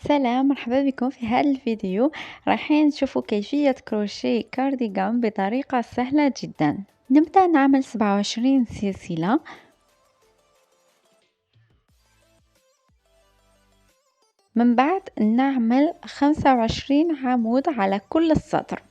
سلام، مرحبا بكم في هذا الفيديو. رايحين نشوفوا كيفية كروشيه كارديغان بطريقة سهلة جدا. نبدأ نعمل 27 سلسلة. من بعد نعمل 25 عمود على كل السطر.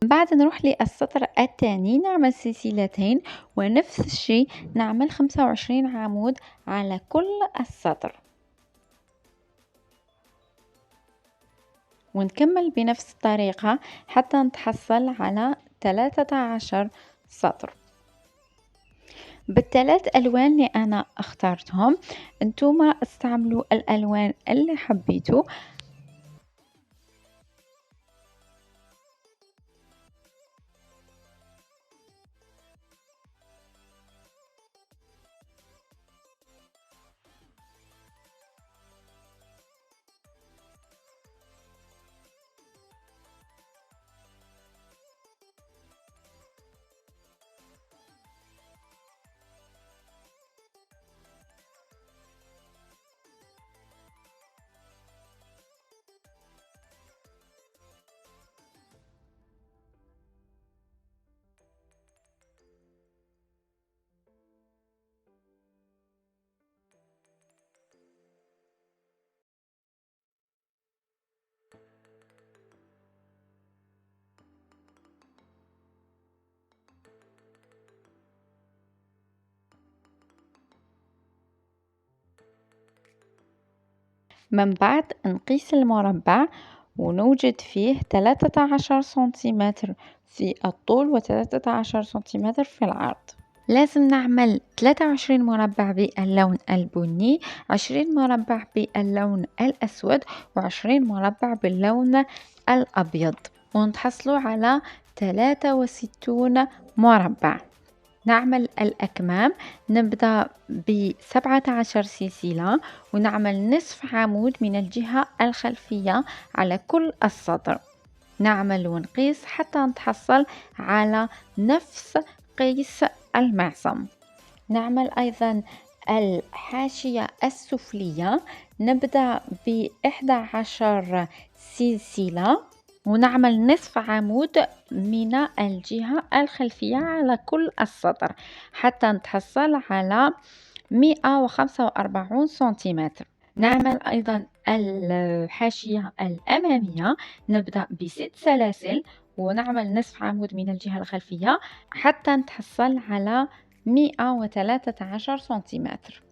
بعد نروح للسطر الثاني نعمل سلسلتين، ونفس الشيء نعمل 25 عمود على كل السطر، ونكمل بنفس الطريقة حتى نتحصل على 13 سطر بالثلاث ألوان اللي أنا اخترتهم. انتوما استعملوا الألوان اللي حبيتوا. من بعد نقيس المربع ونوجد فيه 13 سنتيمتر في الطول و13 سنتيمتر في العرض. لازم نعمل 23 مربع باللون البني، 20 مربع باللون الأسود، و20 مربع باللون الأبيض، ونتحصلوا على 63 مربع. نعمل الأكمام. نبدأ ب17 سلسلة ونعمل نصف عمود من الجهة الخلفية على كل السطر. نعمل ونقيس حتى نتحصل على نفس قيس المعصم. نعمل أيضا الحاشية السفلية. نبدأ ب11 سلسلة ونعمل نصف عمود من الجهة الخلفية على كل السطر حتى نتحصل على 145 سنتيمتر. نعمل أيضا الحاشية الأمامية. نبدأ ب6 سلاسل ونعمل نصف عمود من الجهة الخلفية حتى نتحصل على 113 سنتيمتر.